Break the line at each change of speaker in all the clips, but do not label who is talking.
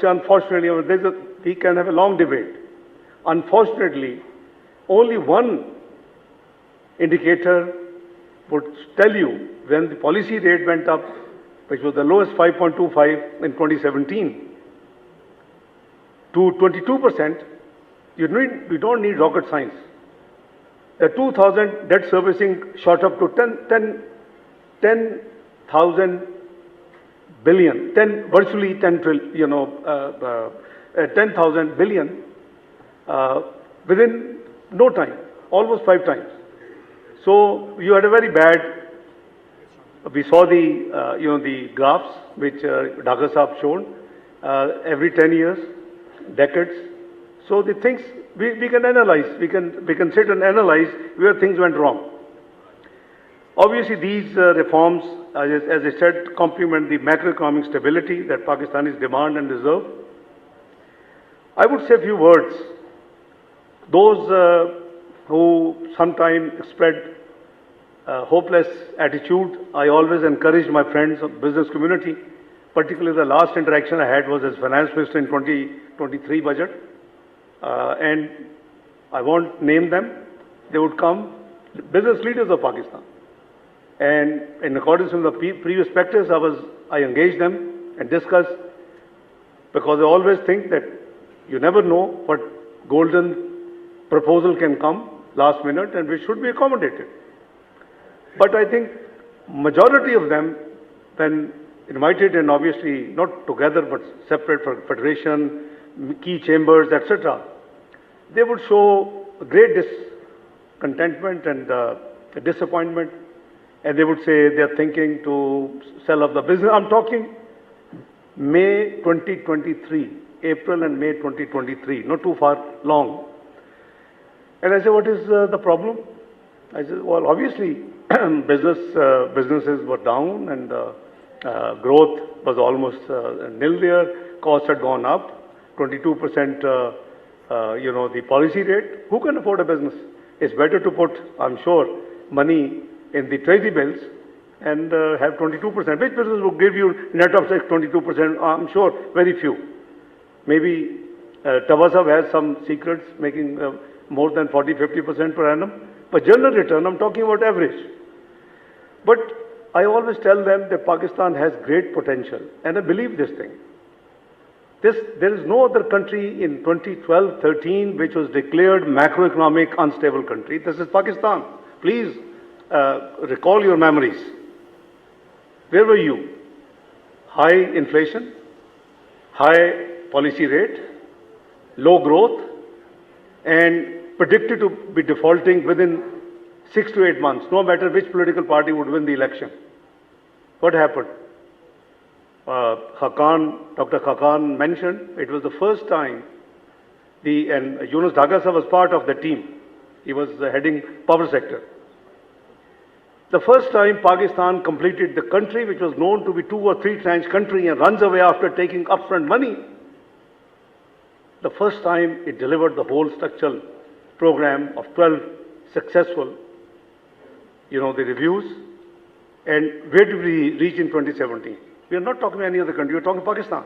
Unfortunately, we can have a long debate. Unfortunately, only one indicator would tell you when the policy rate went up, which was the lowest 5.25 in 2017, to 22%, you don't need rocket science. The 2000 debt servicing shot up to 10,000 billion, virtually 10,000 billion within no time, almost 5 times. So you had a very bad. We saw the graphs which Dhaka Saab shown every 10 years, decades. So the things we can analyze, we can sit and analyze where things went wrong. Obviously, these reforms, as I said, complement the macroeconomic stability that Pakistanis demand and deserve. I would say a few words. Those who sometimes spread hopeless attitude, I always encourage my friends of business community, particularly the last interaction I had was as Finance Minister in 2023 budget. And I won't name them. They would come, business leaders of Pakistan. And in accordance with the previous practice, I engaged them and discussed, because I always think that you never know what golden proposal can come last minute and which should be accommodated. But I think majority of them, when invited and obviously not together but separate for federation, key chambers, etc., they would show great discontentment and disappointment, and they would say they are thinking to sell off the business. I'm talking May 2023, April and May 2023, not too far long. And I said, what is the problem? I said, well, obviously businesses were down and growth was almost nil there. Costs had gone up, 22%. The policy rate. Who can afford a business? It's better to put, I'm sure, money in the treasury bills and have 22%. Which business will give you net of 22%? I'm sure very few. Maybe Tawasab has some secrets making more than 40-50% per annum. But general return, I'm talking about average. But I always tell them that Pakistan has great potential, and I believe this thing. There is no other country in 2012-13 which was declared macroeconomic unstable country. This is Pakistan. Please recall your memories. Where were you? High inflation, high policy rate, low growth, and predicted to be defaulting within 6 to 8 months, no matter which political party would win the election. What happened? Dr. Hakan mentioned it was the first time, and Yunus Dhagasa was part of the team. He was heading power sector. The first time Pakistan completed the country, which was known to be 2 or 3 tranche country and runs away after taking upfront money. The first time it delivered the whole structural program of 12 successful, the reviews. And where did we reach in 2017? We are not talking any other country, we are talking Pakistan.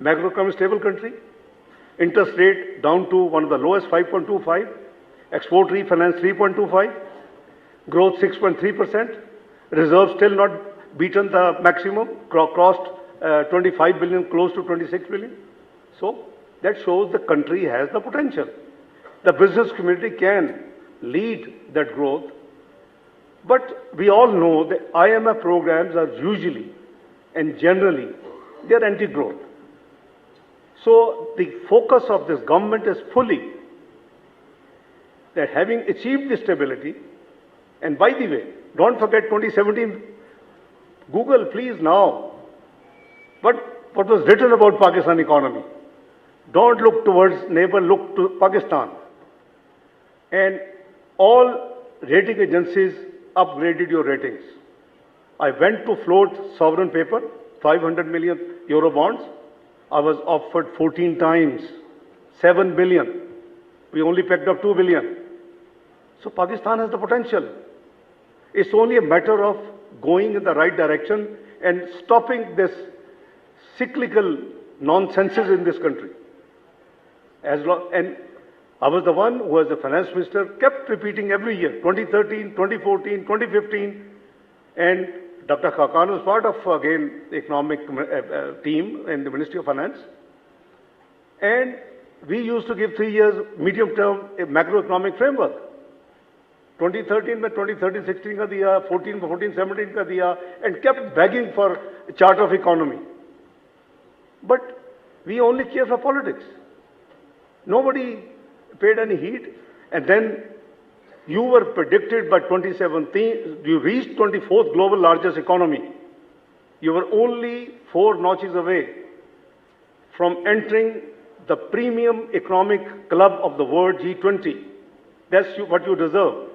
Macroeconomic stable country, interest rate down to one of the lowest, 5.25, export refinance 3.25, growth 6.3%, reserves still not beaten the maximum, crossed 25 billion, close to 26 billion. So that shows the country has the potential. The business community can lead that growth. But we all know that IMF programs are usually and generally, they are anti-growth. So the focus of this government is fully that having achieved this stability, and by the way, don't forget 2017, Google please now, what was written about Pakistan economy. Don't look towards neighbor, look to Pakistan. And all rating agencies upgraded your ratings. I went to float sovereign paper, 500 million euro bonds. I was offered 14 times, 7 billion. We only picked up 2 billion. So Pakistan has the potential. It's only a matter of going in the right direction and stopping this cyclical nonsenses in this country. And I was the one who, as the finance minister, kept repeating every year, 2013, 2014, 2015, and Dr. Khakan was part of, again, the economic team in the Ministry of Finance. And we used to give 3 years medium-term macroeconomic framework. 2013 में 2013-16 का दिया, 14-17 का दिया, and kept begging for a charter of economy. But we only care for politics. Nobody paid any heed. And then you were predicted by 2017, you reached 24th global largest economy. You were only 4 notches away from entering the premium economic club of the world, G20. That's what you deserve.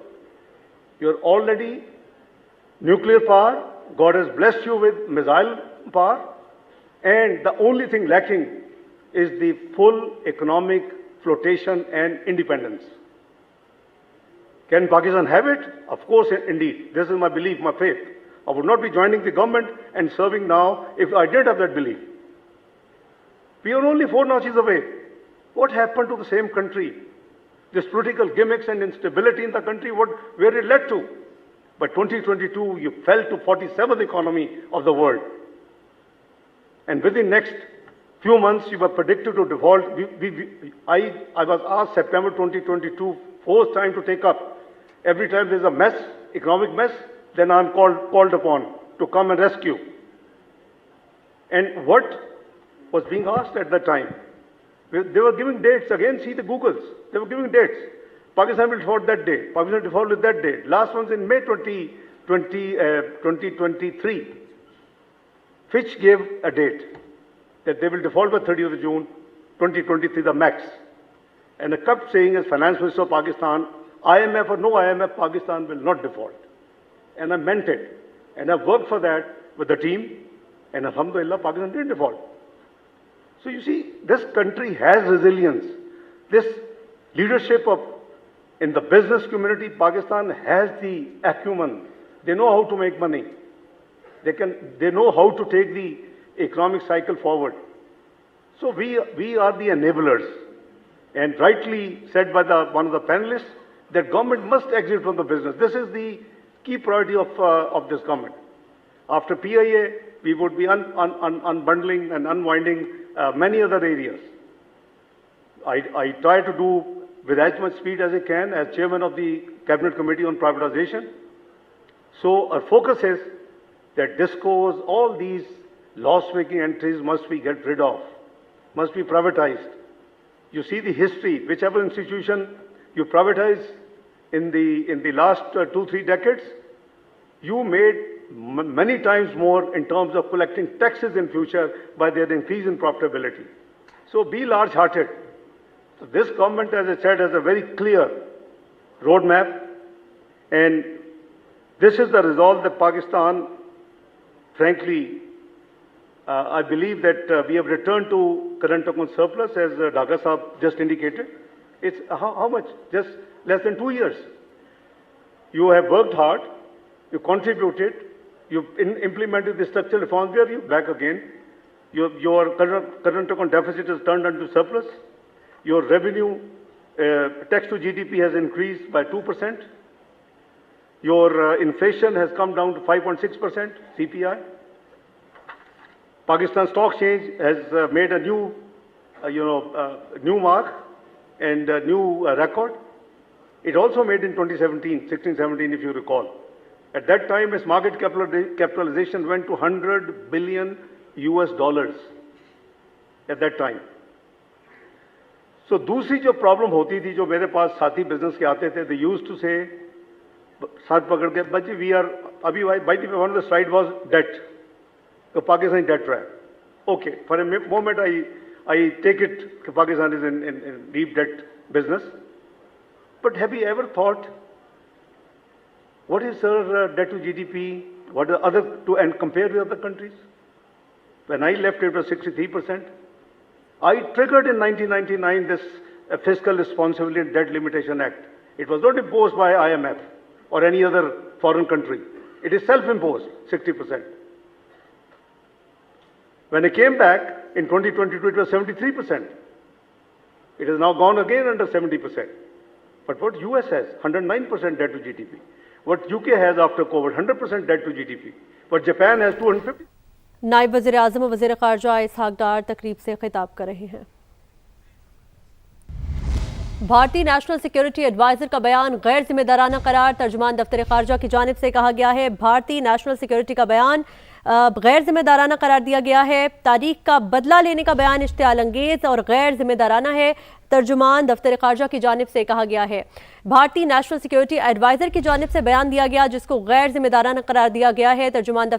You're already nuclear power. God has blessed you with missile power. And the only thing lacking is the full economic flotation and independence. Can Pakistan have it? Of course, indeed. This is my belief, my faith. I would not be joining the government and serving now if I didn't have that belief. We are only 4 notches away. What happened to the same country? This political gimmicks and instability in the country, where it led to. By 2022, you fell to 47th economy of the world. And within next few months, you were predicted to default. I was asked September 2022, 4th time to take up. Every time there's a mess, economic mess, then I'm called upon to come and rescue. And what was being asked at that time? They were giving dates. Again, see the Googles. They were giving dates. Pakistan will default that day. Pakistan will default with that day. Last one's in May 2023. Fitch gave a date that they will default by 30th of June 2023, the max. And I kept saying, as Finance Minister of Pakistan, IMF or no IMF, Pakistan will not default. And I meant it. And I worked for that with the team. And alhamdulillah, Pakistan didn't default. So you see, this country has resilience. This leadership in the business community, Pakistan has the acumen. They know how to make money. They know how to take the economic cycle forward. So we are the enablers. And rightly said by one of the panelists, that government must exit from the business. This is the key priority of this government. After PIA, we would be unbundling and unwinding many other areas. I try to do with as much speed as I can as chairman of the Cabinet Committee on Privatization. So our focus is that discos, all these loss-making entries must be get rid of, must be privatized. You see the history, whichever institution you privatize in the last 2-3 decades, you made many times more in terms of collecting taxes in future by their increase in profitability. So be large-hearted. So this government, as I said, has a very clear roadmap, and this is the resolve that Pakistan, frankly, I believe that we have returned to current account surplus, as Daga Saab just indicated. It's how much? Just less than 2 years. You have worked hard, you contributed, you implemented the structural reforms, where you back again. Your current account deficit has turned into surplus. Your revenue, tax to GDP has increased by 2%. Your inflation has come down to 5.6% CPI. Pakistan Stock Exchange has made a new, new mark and a new record. It also made in 2017, 16-17, if you recall. At that time, its market capitalization went to $100 billion at that time. So दूसरी जो problem होती थी, जो मेरे पास साथी business के आते थे, they used to say, साथ पकड़ के, बच्चे we are, अभी by the way, one of the slide was debt. So Pakistan is debt trap. Okay, for a moment I take it that Pakistan is in deep debt business. But have you ever thought, what is our debt to GDP? What are other to and compare with other countries? When I left, it was 63%. I triggered in 1999 this Fiscal Responsibility and Debt Limitation Act. It was not imposed by IMF or any other foreign country. It is self-imposed, 60%. When I came back, In 2022, it was 73%. It has now gone again under 70%. But what US has, 109% debt to GDP. What UK has after COVID, 100% debt to GDP. But Japan has 250%.
नायब वज़ीर आज़म और वज़ीर ख़ारजा इसहाक़ डार तकरीब से खिताब कर रहे हैं। भारतीय नेशनल सिक्योरिटी एडवाइज़र का बयान गैर जिम्मेदाराना करार, तर्जुमान दफ्तर ख़ारजा की जानिब से कहा गया है। भारतीय नेशनल सिक्योरिटी का बयान गैर जिम्मेदाराना करार दिया गया है। तारीख का बदला लेने का बयान इश्तियाल अंगेज़ और गैर जिम्मेदाराना है, तर्जुमान दफ्तर ख़ारजा की जानिब से कहा गया है। भारतीय नेशनल सिक्योरिटी एडवाइज़र की जानिब से बयान दिया गया जिसको गैर जिम्मेदाराना करार दिया गया है। तर्जुमान